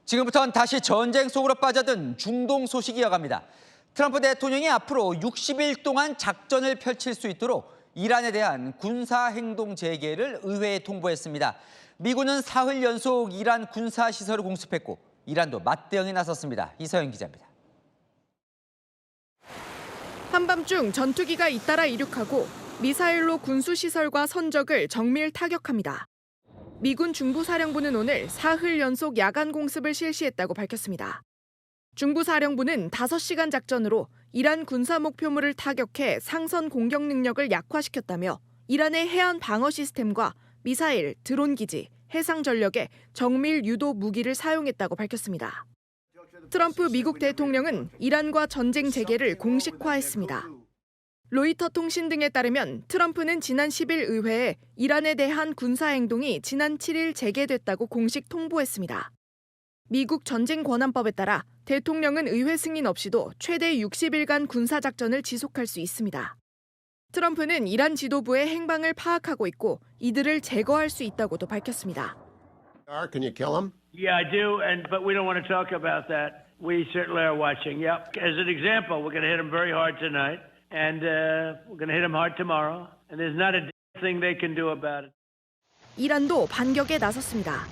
지금부터는 다시 전쟁 속으로 빠져든 중동 소식이 이어갑니다. 트럼프 대통령이 앞으로 60일 동안 작전을 펼칠 수 있도록 이란에 대한 군사행동 재개를 의회에 통보했습니다. 미군은 사흘 연속 이란 군사시설을 공습했고 이란도 맞대응에 나섰습니다. 이서영 기자입니다. 한밤중 전투기가 잇따라 이륙하고 미사일로 군수시설과 선적을 정밀 타격합니다. 미군 중부사령부는 오늘 사흘 연속 야간 공습을 실시했다고 밝혔습니다. 중부사령부는 5시간 작전으로 이란 군사 목표물을 타격해 상선 공격 능력을 약화시켰다며 이란의 해안 방어 시스템과 미사일, 드론 기지, 해상 전력에 정밀 유도 무기를 사용했다고 밝혔습니다. 트럼프 미국 대통령은 이란과 전쟁 재개를 공식화했습니다. 로이터 통신 등에 따르면 트럼프는 지난 10일 의회에 이란에 대한 군사행동이 지난 7일 재개됐다고 공식 통보했습니다. 미국 전쟁권한법에 따라 대통령은 의회 승인 없이도 최대 60일간 군사작전을 지속할 수 있습니다. 트럼프는 이란 지도부의 행방을 파악하고 있고 이들을 제거할 수 있다고도 밝혔습니다. Can you kill him? Yeah, I do, but we don't want to talk about that. We certainly are watching. Yep. As an example, we're going to hit him very hard tonight, and we're going to hit him hard tomorrow, and there's not a thing they can do about it. 이란도 반격에 나섰습니다.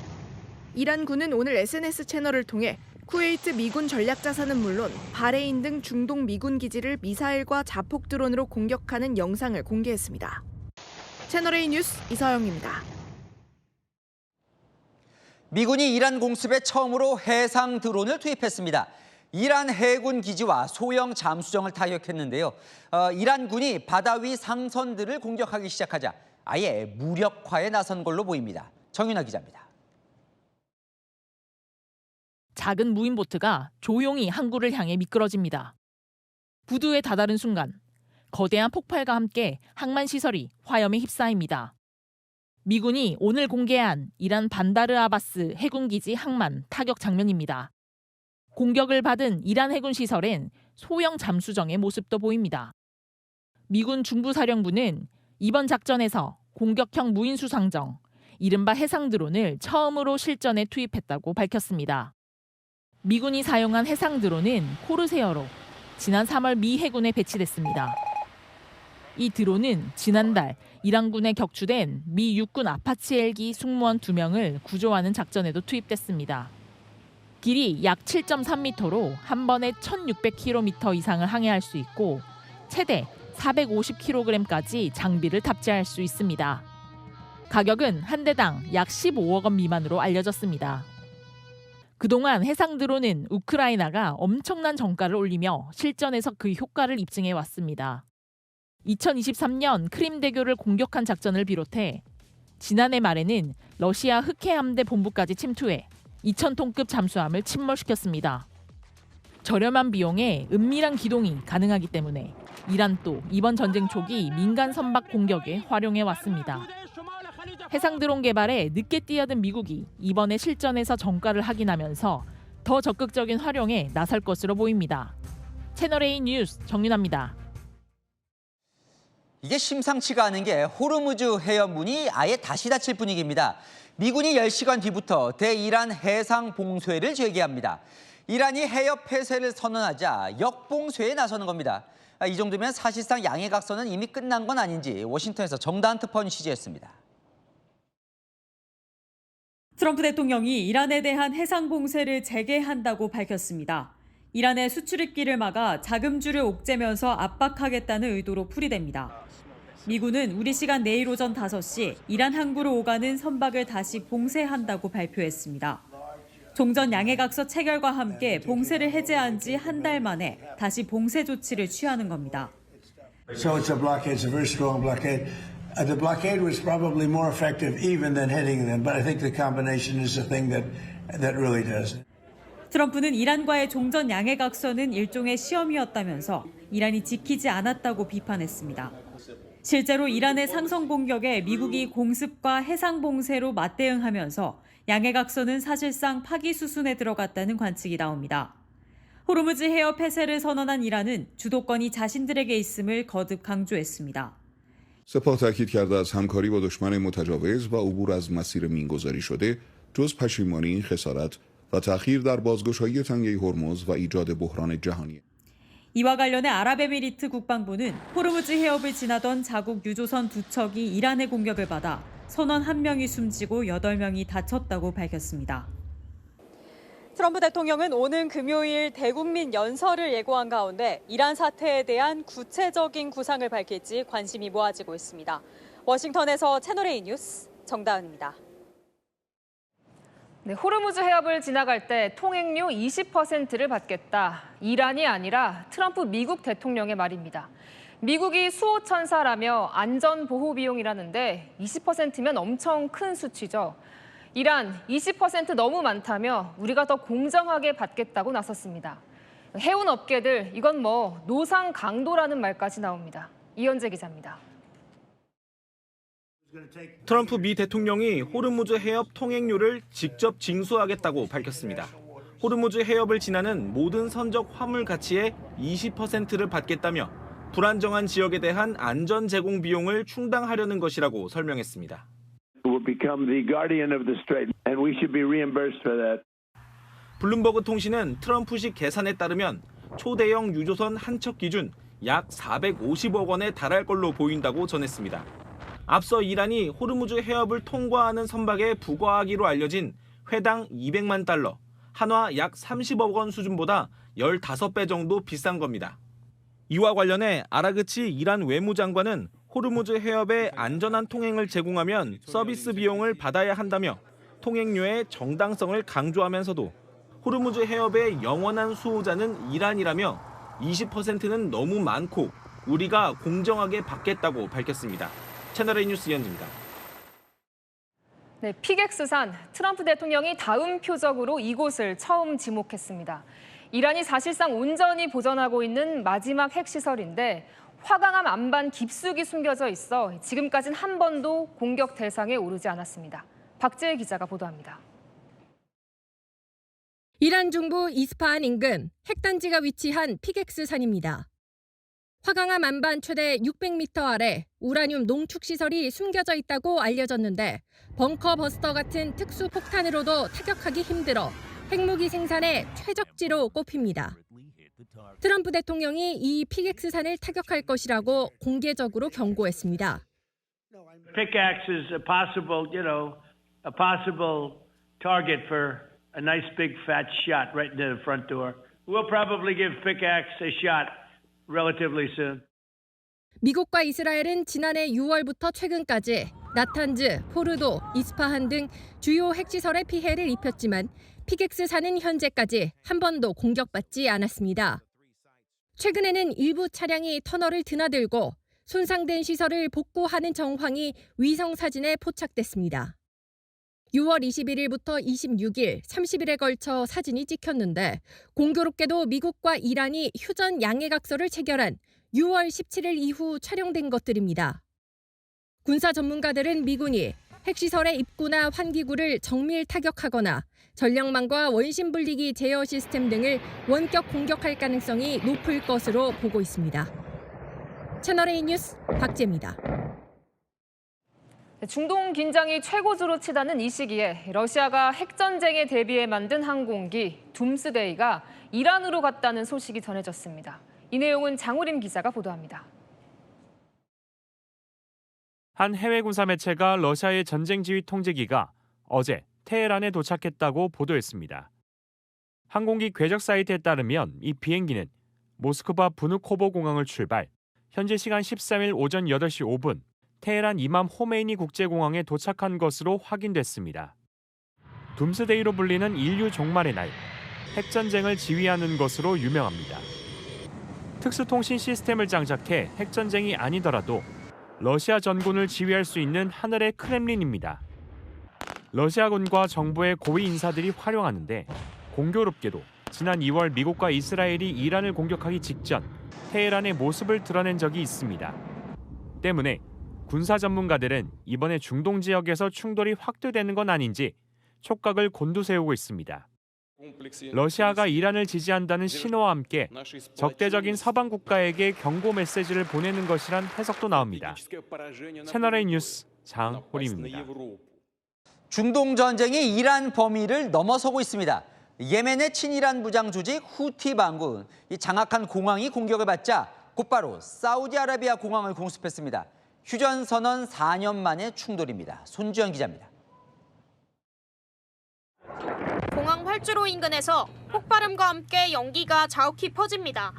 이란군은 오늘 SNS 채널을 통해 쿠웨이트 미군 전략자산은 물론 바레인 등 중동 미군 기지를 미사일과 자폭 드론으로 공격하는 영상을 공개했습니다. 채널A 뉴스 이서영입니다. 미군이 이란 공습에 처음으로 해상 드론을 투입했습니다. 이란 해군 기지와 소형 잠수정을 타격했는데요. 이란군이 바다 위 상선들을 공격하기 시작하자 아예 무력화에 나선 걸로 보입니다. 정윤아 기자입니다. 작은 무인보트가 조용히 항구를 향해 미끄러집니다. 부두에 다다른 순간 거대한 폭발과 함께 항만시설이 화염에 휩싸입니다. 미군이 오늘 공개한 이란 반다르 아바스 해군기지 항만 타격 장면입니다. 공격을 받은 이란 해군시설엔 소형 잠수정의 모습도 보입니다. 미군 중부사령부는 이번 작전에서 공격형 무인수상정, 이른바 해상드론을 처음으로 실전에 투입했다고 밝혔습니다. 미군이 사용한 해상드론은 코르세어로 지난 3월 미 해군에 배치됐습니다. 이 드론은 지난달 이란군에 격추된 미 육군 아파치 헬기 승무원 2명을 구조하는 작전에도 투입됐습니다. 길이 약 7.3m로 한 번에 1,600km 이상을 항해할 수 있고 최대 450kg까지 장비를 탑재할 수 있습니다. 가격은 한 대당 약 15억 원 미만으로 알려졌습니다. 그동안 해상 드론은 우크라이나가 엄청난 정가를 올리며 실전에서 그 효과를 입증해 왔습니다. 2023년 크림대교를 공격한 작전을 비롯해 지난해 말에는 러시아 흑해함대 본부까지 침투해 2,000톤급 잠수함을 침몰시켰습니다. 저렴한 비용에 은밀한 기동이 가능하기 때문에 이란도 이번 전쟁 초기 민간 선박 공격에 활용해 왔습니다. 해상 드론 개발에 늦게 뛰어든 미국이 이번에 실전에서 정가를 확인하면서 더 적극적인 활용에 나설 것으로 보입니다. 채널A 뉴스 정윤아입니다. 이게 심상치가 않은 게 호르무즈 해협문이 아예 다시 닫힐 분위기입니다. 미군이 10시간 뒤부터 대이란 해상 봉쇄를 재개합니다. 이란이 해협 폐쇄를 선언하자 역봉쇄에 나서는 겁니다. 이 정도면 사실상 양해각서는 이미 끝난 건 아닌지 워싱턴에서 정다은 특파원이 취재했습니다. 트럼프 대통령이 이란에 대한 해상 봉쇄를 재개한다고 밝혔습니다. 이란의 수출입기를 막아 자금줄을 옥죄면서 압박하겠다는 의도로 풀이됩니다. 미군은 우리 시간 내일 오전 5시 이란 항구로 오가는 선박을 다시 봉쇄한다고 발표했습니다. 종전 양해각서 체결과 함께 봉쇄를 해제한 지 한 달 만에 다시 봉쇄 조치를 취하는 겁니다. So it's a blockade. It's a very strong blockade. The blockade was probably more effective even than hitting them, but I think the combination is the thing that really does it. 트럼프는 이란과의 종전 양해각서는 일종의 시험이었다면서 이란이 지키지 않았다고 비판했습니다. 실제로 이란의 상성 공격에 미국이 공습과 해상 봉쇄로 맞대응하면서 양해각서는 사실상 파기 수순에 들어갔다는 관측이 나옵니다. 호르무즈 해협 폐쇄를 선언한 이란은 주도권이 자신들에게 있음을 거듭 강조했습니다. سپاه تاکید کرده از همکاری با دشمن متجاوز و عبور از مسیر مینگذاری شده جز پشیمانی این خسارت و تأخیر در بازگشایی تنگه هرمز و ایجاد بحران جهانی. 이와 관련해 아랍에미리트 국방부는 호르무즈 해협을 지나던 자국 유조선 2척이 이란의 공격을 받아 선원 1명이 숨지고 8명이 다쳤다고 밝혔습니다. 트럼프 대통령은 오는 금요일 대국민 연설을 예고한 가운데 이란 사태에 대한 구체적인 구상을 밝힐지 관심이 모아지고 있습니다. 워싱턴에서 채널A 뉴스 정다은입니다. 네, 호르무즈 해협을 지나갈 때 통행료 20%를 받겠다. 이란이 아니라 트럼프 미국 대통령의 말입니다. 미국이 수호천사라며 안전보호 비용이라는데 20%면 엄청 큰 수치죠. 이란 20% 너무 많다며 우리가 더 공정하게 받겠다고 나섰습니다. 해운 업계들 이건 뭐 노상 강도라는 말까지 나옵니다. 이현재 기자입니다. 트럼프 미 대통령이 호르무즈 해협 통행료를 직접 징수하겠다고 밝혔습니다. 호르무즈 해협을 지나는 모든 선적 화물 가치의 20%를 받겠다며 불안정한 지역에 대한 안전 제공 비용을 충당하려는 것이라고 설명했습니다. 블룸버그 통신은 트럼프식 계산에 따르면 초대형 유조선 한 척 기준 약 450억 원에 달할 걸로 보인다고 전했습니다. 앞서 이란이 호르무즈 해협을 통과하는 선박에 부과하기로 알려진 회당 200만 달러, 한화 약 30억 원 수준보다 15배 정도 비싼 겁니다. 이와 관련해 아라그치 이란 외무장관은 호르무즈 해협의 안전한 통행을 제공하면 서비스 비용을 받아야 한다며 통행료의 정당성을 강조하면서도 호르무즈 해협의 영원한 수호자는 이란이라며 20%는 너무 많고 우리가 공정하게 받겠다고 밝혔습니다. 채널A 뉴스 이현지입니다. 네, 피객스산 트럼프 대통령이 다음 표적으로 이곳을 처음 지목했습니다. 이란이 사실상 온전히 보전하고 있는 마지막 핵시설인데 화강암 안반 깊숙이 숨겨져 있어 지금까지는 한 번도 공격 대상에 오르지 않았습니다. 박재혜 기자가 보도합니다. 이란 중부 이스파한 인근 핵단지가 위치한 피객스산입니다. 화강암 안반 최대 600m 아래 우라늄 농축시설이 숨겨져 있다고 알려졌는데 벙커 버스터 같은 특수 폭탄으로도 타격하기 힘들어 핵무기 생산의 최적지로 꼽힙니다. 트럼프 대통령이 이 피객스산을 타격할 것이라고 공개적으로 경고했습니다. Pickaxe is a possible target for a nice big fat shot right into the front door. We'll probably give Pickaxe a shot relatively soon. 미국과 이스라엘은 지난해 6월부터 최근까지 나탄즈, 포르도, 이스파한 등 주요 핵시설에 피해를 입혔지만 피객스산은 현재까지 한 번도 공격받지 않았습니다. 최근에는 일부 차량이 터널을 드나들고 손상된 시설을 복구하는 정황이 위성사진에 포착됐습니다. 6월 21일부터 26일, 30일에 걸쳐 사진이 찍혔는데 공교롭게도 미국과 이란이 휴전 양해각서를 체결한 6월 17일 이후 촬영된 것들입니다. 군사 전문가들은 미군이 핵시설의 입구나 환기구를 정밀 타격하거나 전력망과 원심 분리기 제어 시스템 등을 원격 공격할 가능성이 높을 것으로 보고 있습니다. 채널A 뉴스 박재입니다. 중동 긴장이 최고조로 치닫는 이 시기에 러시아가 핵전쟁에 대비해 만든 항공기 둠스데이가 이란으로 갔다는 소식이 전해졌습니다. 이 내용은 장우림 기자가 보도합니다. 한 해외 군사 매체가 러시아의 전쟁 지휘 통제기가 어제 테헤란에 도착했다고 보도했습니다. 항공기 궤적 사이트에 따르면 이 비행기는 모스크바 부누코보 공항을 출발, 현지 시간 13일 오전 8시 5분 테헤란 이맘 호메이니 국제공항에 도착한 것으로 확인됐습니다. 둠스데이로 불리는 인류 종말의 날, 핵전쟁을 지휘하는 것으로 유명합니다. 특수통신 시스템을 장착해 핵전쟁이 아니더라도 러시아 전군을 지휘할 수 있는 하늘의 크렘린입니다. 러시아군과 정부의 고위 인사들이 활용하는데 공교롭게도 지난 2월 미국과 이스라엘이 이란을 공격하기 직전 테헤란의 모습을 드러낸 적이 있습니다. 때문에 군사 전문가들은 이번에 중동 지역에서 충돌이 확대되는 건 아닌지 촉각을 곤두세우고 있습니다. 러시아가 이란을 지지한다는 신호와 함께 적대적인 서방 국가에게 경고 메시지를 보내는 것이란 해석도 나옵니다. 채널A 뉴스 장호림입니다. 중동 전쟁이 이란 범위를 넘어서고 있습니다. 예멘의 친이란 무장 조직 후티 반군, 이 장악한 공항이 공격을 받자 곧바로 사우디아라비아 공항을 공습했습니다. 휴전 선언 4년 만의 충돌입니다. 손주영 기자입니다. 공항 활주로 인근에서 폭발음과 함께 연기가 자욱히 퍼집니다.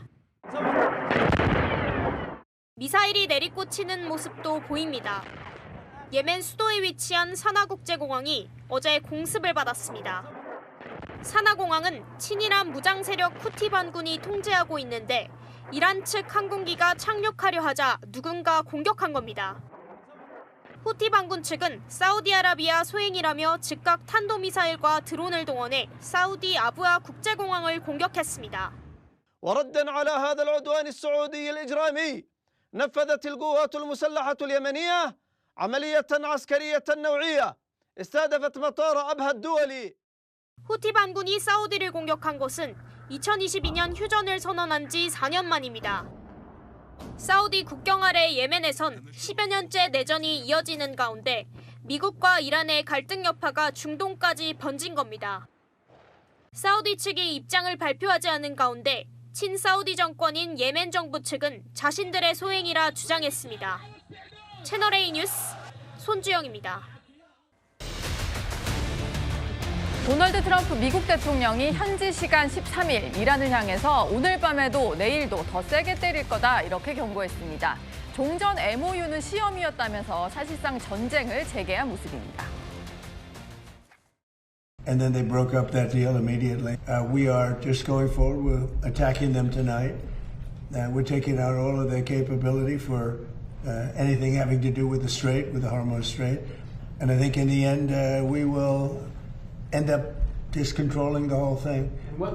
미사일이 내리꽂히는 모습도 보입니다. 예멘 수도에 위치한 사나국제공항이 어제 공습을 받았습니다. 사나공항은 친이란 무장 세력 후티 반군이 통제하고 있는데 이란 측 항공기가 착륙하려 하자 누군가 공격한 겁니다. 후티 반군 측은 사우디아라비아 소행이라며 즉각 탄도미사일과 드론을 동원해 사우디 아부아 국제공항을 공격했습니다. وردا على هذا العدوان السعودي الإجرامي نفذت القوات المسلحة اليمنية عملية عسكرية نوعية استهدفت مطار أبها الدولي. 후티 반군이 사우디를 공격한 것은 2022년 휴전을 선언한 지 4년 만입니다. 사우디 국경 아래 예멘에선 10여 년째 내전이 이어지는 가운데 미국과 이란의 갈등 여파가 중동까지 번진 겁니다. 사우디 측이 입장을 발표하지 않은 가운데 친사우디 정권인 예멘 정부 측은 자신들의 소행이라 주장했습니다. 채널A 뉴스 손주영입니다. 도널드 트럼프 미국 대통령이 현지 시간 13일 이란을 향해서 오늘 밤에도 내일도 더 세게 때릴 거다 이렇게 경고했습니다. 종전 MOU는 시험이었다면서 사실상 전쟁을 재개한 모습입니다. And then they broke up that deal immediately. We are just going forward. We're attacking them tonight. We're taking out all of their capability for anything having to do with the Strait, with the Hormuz Strait. And I think in the end, we will end up just controlling the whole thing.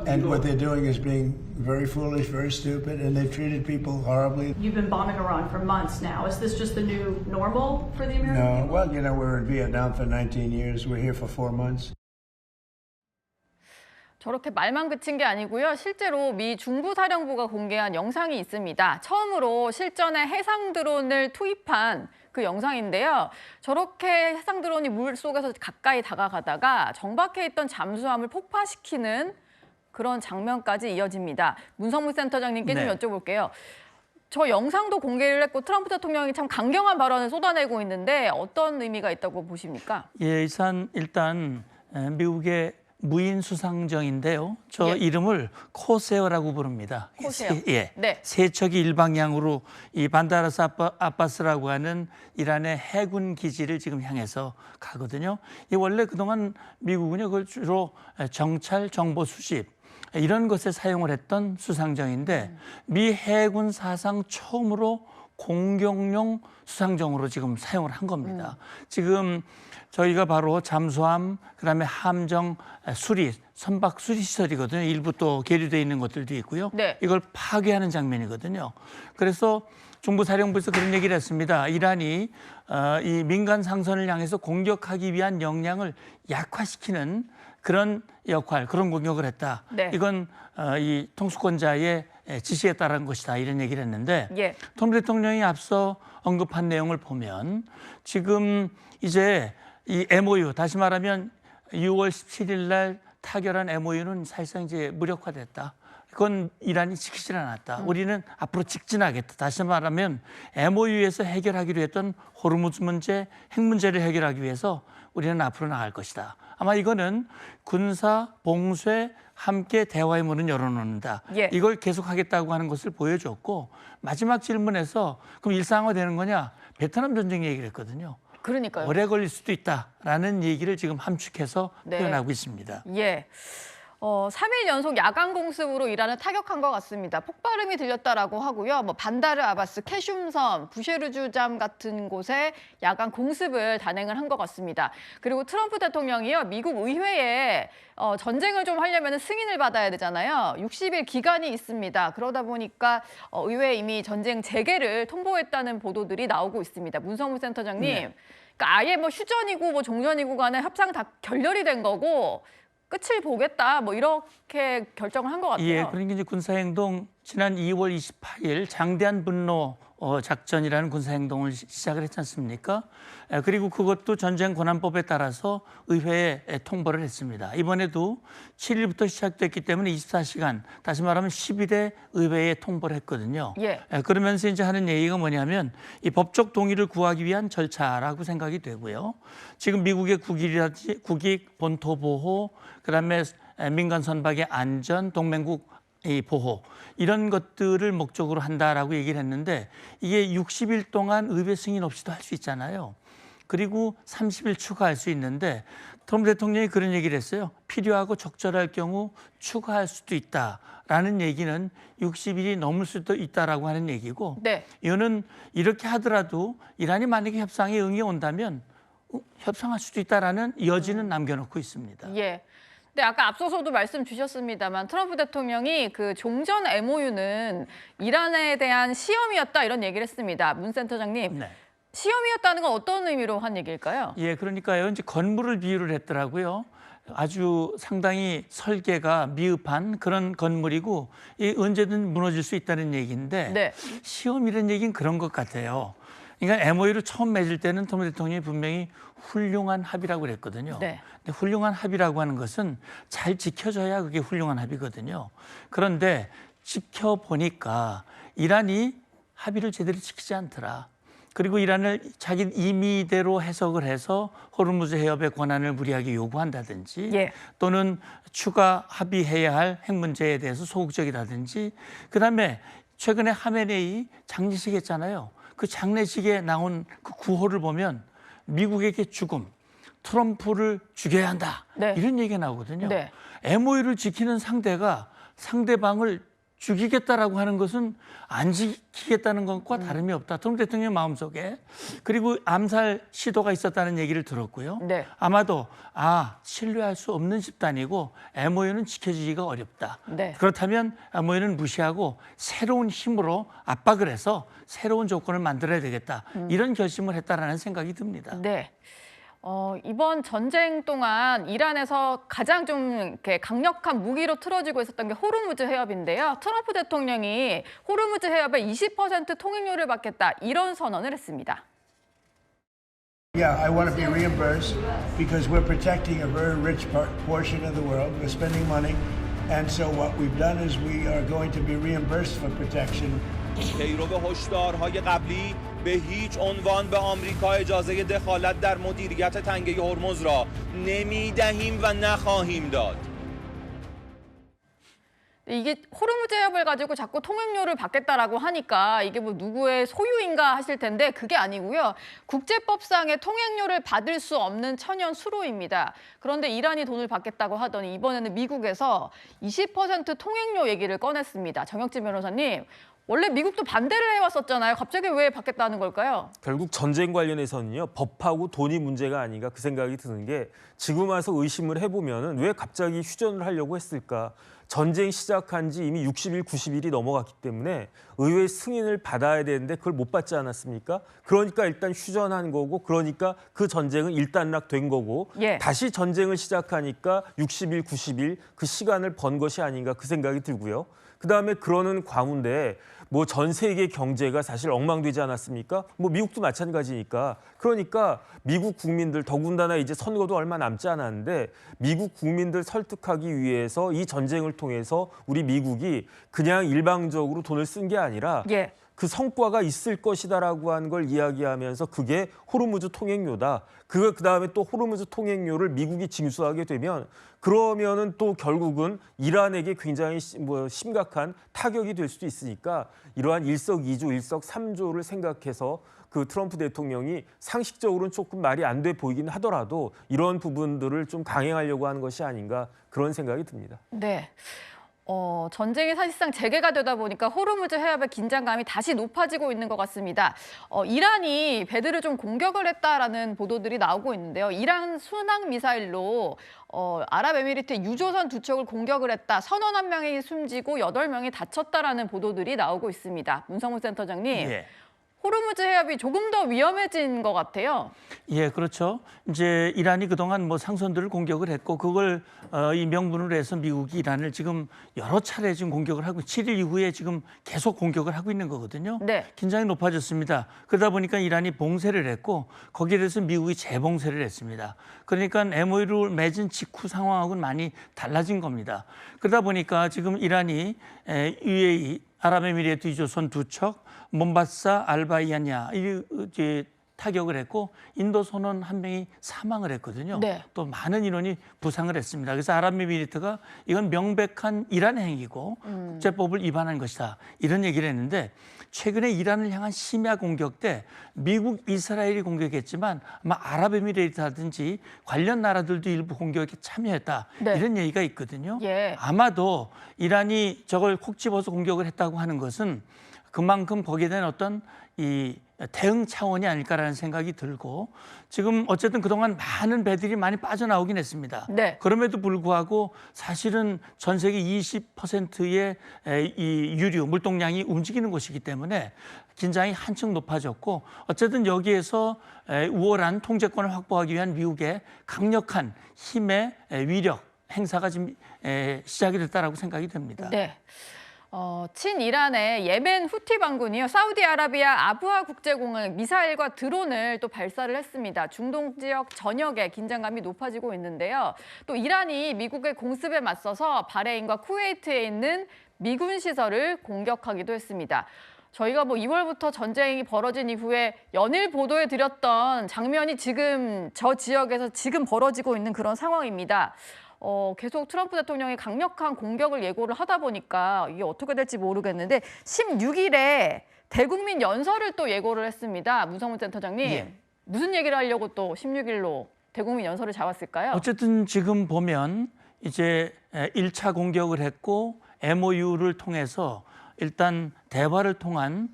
And what they're doing is being very foolish, very stupid, and they've treated people horribly. You've been bombing Iran for months now. Is this just the new normal for the American No, people? well, you know, we're in Vietnam for 19 years. We're here for 4 months. 저렇게 말만 그친 게 아니고요. 실제로 미 중부사령부가 공개한 영상이 있습니다. 처음으로 실전에 해상 드론을 투입한 그 영상인데요. 저렇게 해상 드론이 물속에서 가까이 다가가다가 정박해 있던 잠수함을 폭파시키는 그런 장면까지 이어집니다. 문성무 센터장님께 좀 여쭤볼게요. 저 영상도 공개를 했고 트럼프 대통령이 참 강경한 발언을 쏟아내고 있는데 어떤 의미가 있다고 보십니까? 예, 일단 미국의 무인 수상정인데요. 저 이름을 코세어라고 부릅니다. 코세어. 네. 세척이 일방향으로 이 반다라스 아바스라고 하는 이란의 해군 기지를 지금 향해서 가거든요. 이 원래 그동안 미국은요, 그걸 주로 정찰, 정보 수집 이런 것에 사용을 했던 수상정인데 미 해군 사상 처음으로 공격용 수상정으로 지금 사용을 한 겁니다. 지금 저희가 바로 잠수함, 그다음에 함정 수리, 선박 수리 시설이거든요. 일부 또 계류되어 있는 것들도 있고요. 네. 이걸 파괴하는 장면이거든요. 그래서 중부사령부에서 그런 얘기를 했습니다. 이란이 이 민간 상선을 향해서 공격하기 위한 역량을 약화시키는 그런 역할, 그런 공격을 했다. 네. 이건 이 통수권자의 지시에 따른 것이다. 이런 얘기를 했는데 트럼프 대통령이 앞서 언급한 내용을 보면 지금 이제 이 MOU, 다시 말하면 6월 17일 날 타결한 MOU는 사실상 이제 무력화됐다. 그건 이란이 지키질 않았다. 우리는 앞으로 직진하겠다. 다시 말하면 MOU에서 해결하기로 했던 호르무즈 문제, 핵 문제를 해결하기 위해서 우리는 앞으로 나갈 것이다. 아마 이거는 군사, 봉쇄, 함께 대화의 문은 열어놓는다. 이걸 계속하겠다고 하는 것을 보여줬고 마지막 질문에서 그럼 일상화되는 거냐? 베트남 전쟁 얘기를 했거든요. 그러니까요. 오래 걸릴 수도 있다라는 얘기를 지금 함축해서 표현하고 있습니다. 3일 연속 야간 공습으로 이란을 타격한 것 같습니다. 폭발음이 들렸다라고 하고요. 반다르 아바스, 캐슘섬, 부셰르주잠 같은 곳에 야간 공습을 단행을 한 것 같습니다. 그리고 트럼프 대통령이요, 미국 의회에 전쟁을 좀 하려면 승인을 받아야 되잖아요. 60일 기간이 있습니다. 그러다 보니까 의회에 이미 전쟁 재개를 통보했다는 보도들이 나오고 있습니다. 문성무 센터장님, 그러니까 아예 휴전이고 종전이고 간에 협상 다 결렬이 된 거고 끝을 보겠다, 이렇게 결정을 한 것 같아요. 그러니까 이제 군사행동 지난 2월 28일 장대한 분노 작전이라는 군사행동을 시작을 했지 않습니까? 그리고 그것도 전쟁권한법에 따라서 의회에 통보를 했습니다. 이번에도 7일부터 시작됐기 때문에 24시간, 다시 말하면 10일에 의회에 통보를 했거든요. 예. 그러면서 이제 하는 얘기가 뭐냐면 이 법적 동의를 구하기 위한 절차라고 생각이 되고요. 지금 미국의 국익, 본토 보호, 그다음에 민간 선박의 안전, 동맹국 이 보호 이런 것들을 목적으로 한다라고 얘기를 했는데 이게 60일 동안 의회 승인 없이도 할 수 있잖아요. 그리고 30일 추가할 수 있는데 트럼프 대통령이 그런 얘기를 했어요. 필요하고 적절할 경우 추가할 수도 있다라는 얘기는 60일이 넘을 수도 있다라고 하는 얘기고 네. 이거는 이렇게 하더라도 이란이 만약에 협상에 응해 온다면 협상할 수도 있다라는 여지는 남겨놓고 있습니다. 예. 네, 아까 앞서서도 말씀 주셨습니다만 트럼프 대통령이 그 종전 MOU는 이란에 대한 시험이었다 이런 얘기를 했습니다. 문 센터장님, 네. 시험이었다는 건 어떤 의미로 한 얘기일까요? 예, 그러니까요. 이제 건물을 비유를 했더라고요. 아주 상당히 설계가 미흡한 그런 건물이고 언제든 무너질 수 있다는 얘기인데 네. 시험이라는 얘기는 그런 것 같아요. 그러니까 MOU를 처음 맺을 때는 트럼프 대통령이 분명히 훌륭한 합의라고 그랬거든요. 네. 근데 훌륭한 합의라고 하는 것은 잘 지켜져야 그게 훌륭한 합의거든요. 그런데 지켜보니까 이란이 합의를 제대로 지키지 않더라. 그리고 이란을 자기 임의대로 해석을 해서 호르무즈 해협의 권한을 무리하게 요구한다든지 예. 또는 추가 합의해야 할 핵 문제에 대해서 소극적이라든지 그다음에 최근에 하메네이 장례식 했잖아요. 그 장례식에 나온 그 구호를 보면 미국에게 죽음, 트럼프를 죽여야 한다. 네. 이런 얘기가 나오거든요. 네. MOU를 지키는 상대가 상대방을 죽이겠다라고 하는 것은 안 지키겠다는 것과 다름이 없다. 트럼프 대통령 마음속에. 그리고 암살 시도가 있었다는 얘기를 들었고요. 네. 아마도 신뢰할 수 없는 집단이고 MOU는 지켜지기가 어렵다. 네. 그렇다면 MOU는 무시하고 새로운 힘으로 압박을 해서 새로운 조건을 만들어야 되겠다. 이런 결심을 했다라는 생각이 듭니다. 네. 이번 전쟁 동안 이란에서 가장 좀 이렇게 강력한 무기로 틀어지고 있었던 게 호르무즈 해협인데요. 트럼프 대통령이 호르무즈 해협에 20% 통행료를 받겠다 이런 선언을 했습니다. Yeah, I want to be reimbursed because we're protecting a very rich portion of the world. We're spending money. And so what we've done is we are going to be reimbursed for protection. پیرو هشدارهای قبلی به هیچ عنوان به آمریکا اجازه دخالت در مدیریت تنگه هرمز را نمیدهیم و نخواهیم داد. 이게 호르무즈 해협을 가지고 자꾸 통행료를 받겠다라고 하니까 이게 뭐 누구의 소유인가 하실 텐데 그게 아니고요. 국제법상의 통행료를 받을 수 없는 천연 수로입니다. 그런데 이란이 돈을 받겠다고 하더니 이번에는 미국에서 20% 통행료 얘기를 꺼냈습니다. 정혁진 변호사님, 원래 미국도 반대를 해왔었잖아요. 갑자기 왜 받겠다는 걸까요? 결국 전쟁 관련해서는요. 법하고 돈이 문제가 아닌가 그 생각이 드는 게 지금 와서 의심을 해보면 왜 갑자기 휴전을 하려고 했을까. 전쟁 시작한 지 이미 60일, 90일이 넘어갔기 때문에 의회 승인을 받아야 되는데 그걸 못 받지 않았습니까? 그러니까 일단 휴전한 거고 그러니까 그 전쟁은 일단락된 거고 예. 다시 전쟁을 시작하니까 60일, 90일 그 시간을 번 것이 아닌가 그 생각이 들고요. 그다음에 그러는 가운데 뭐 전 세계 경제가 사실 엉망되지 않았습니까? 뭐 미국도 마찬가지니까. 그러니까 미국 국민들 더군다나 이제 선거도 얼마 남지 않았는데 미국 국민들 설득하기 위해서 이 전쟁을 통해서 우리 미국이 그냥 일방적으로 돈을 쓴 게 아니라 예. 그 성과가 있을 것이다라고 한 걸 이야기하면서 그게 호르무즈 통행료다. 그다음에 또 호르무즈 통행료를 미국이 징수하게 되면 그러면은 또 결국은 이란에게 굉장히 심각한 타격이 될 수도 있으니까 이러한 일석이조, 일석삼조를 생각해서 그 트럼프 대통령이 상식적으로는 조금 말이 안 돼 보이긴 하더라도 이런 부분들을 좀 강행하려고 하는 것이 아닌가 그런 생각이 듭니다. 네. 전쟁이 사실상 재개가 되다 보니까 호르무즈 해협의 긴장감이 다시 높아지고 있는 것 같습니다. 이란이 배들을 좀 공격을 했다라는 보도들이 나오고 있는데요. 이란 순항 미사일로 아랍에미리트 유조선 2척을 공격을 했다. 선원 1명이 숨지고 8명이 다쳤다라는 보도들이 나오고 있습니다. 문성문 센터장님. 예. 호르무즈 해협이 조금 더 위험해진 것 같아요. 예, 그렇죠. 이제 이란이 그동안 뭐 상선들을 공격을 했고 그걸 이 명분으로 해서 미국이 이란을 지금 여러 차례 지금 공격을 하고 7일 이후에 지금 계속 공격을 하고 있는 거거든요. 네. 긴장이 높아졌습니다. 그러다 보니까 이란이 봉쇄를 했고 거기에 대해서 미국이 재봉쇄를 했습니다. 그러니까 MOU를 맺은 직후 상황하고는 많이 달라진 겁니다. 그러다 보니까 지금 이란이 UAE, 아랍에미리트 이조선 2척, 몬바사, 알바이아냐 이 타격을 했고 인도 선원 1명이 사망을 했거든요. 네. 또 많은 인원이 부상을 했습니다. 그래서 아랍에미리트가 이건 명백한 이란 행위고 국제법을 위반한 것이다. 이런 얘기를 했는데 최근에 이란을 향한 심야 공격 때 미국, 이스라엘이 공격했지만 아마 아랍에미리트라든지 관련 나라들도 일부 공격에 참여했다. 네. 이런 얘기가 있거든요. 예. 아마도 이란이 저걸 콕 집어서 공격을 했다고 하는 것은 그만큼 거기에 대한 어떤 이 대응 차원이 아닐까라는 생각이 들고 지금 어쨌든 그동안 많은 배들이 많이 빠져나오긴 했습니다. 네. 그럼에도 불구하고 사실은 전 세계 20%의 이 유류 물동량이 움직이는 곳이기 때문에 긴장이 한층 높아졌고 어쨌든 여기에서 우월한 통제권을 확보하기 위한 미국의 강력한 힘의 위력 행사가 지금 시작이 됐다라고 생각이 됩니다. 네. 친이란의 예멘 후티 반군이요. 사우디아라비아 아부하 국제공항 미사일과 드론을 또 발사를 했습니다. 중동 지역 전역에 긴장감이 높아지고 있는데요. 또 이란이 미국의 공습에 맞서서 바레인과 쿠웨이트에 있는 미군 시설을 공격하기도 했습니다. 저희가 2월부터 전쟁이 벌어진 이후에 연일 보도해 드렸던 장면이 지금 저 지역에서 지금 벌어지고 있는 그런 상황입니다. 계속 트럼프 대통령이 강력한 공격을 예고를 하다 보니까 이게 어떻게 될지 모르겠는데 16일에 대국민 연설을 또 예고를 했습니다. 문성문 센터장님, 예. 무슨 얘기를 하려고 또 16일로 대국민 연설을 잡았을까요? 어쨌든 지금 보면 이제 1차 공격을 했고 MOU를 통해서 일단 대화를 통한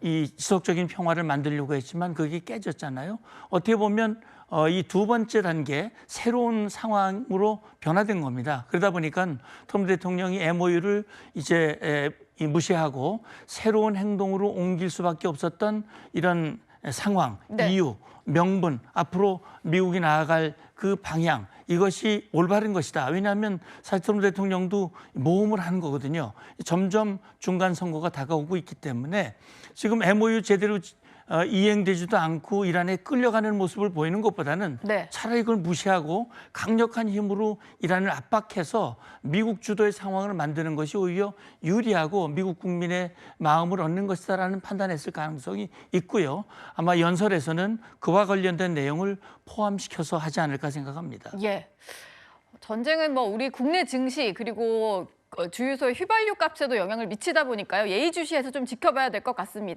이 지속적인 평화를 만들려고 했지만 그게 깨졌잖아요. 어떻게 보면 이 두 번째 단계 새로운 상황으로 변화된 겁니다. 그러다 보니까 트럼프 대통령이 MOU를 이제 무시하고 새로운 행동으로 옮길 수밖에 없었던 이런 상황, 네. 이유, 명분, 앞으로 미국이 나아갈 그 방향 이것이 올바른 것이다. 왜냐하면 사실 트럼프 대통령도 모험을 하는 거거든요. 점점 중간 선거가 다가오고 있기 때문에 지금 MOU 제대로 이행되지도 않고 이란에 끌려가는 모습을 보이는 것보다는 네. 차라리 그걸 무시하고 강력한 힘으로 이란을 압박해서 미국 주도의 상황을 만드는 것이 오히려 유리하고 미국 국민의 마음을 얻는 것이다라는 판단했을 가능성이 있고요. 아마 연설에서는 그와 관련된 내용을 포함시켜서 하지 않을까 생각합니다. 예. 전쟁은 우리 국내 증시 그리고 주유소의 휘발유 값에도 영향을 미치다 보니까요. 예의주시해서 좀 지켜봐야 될 것 같습니다.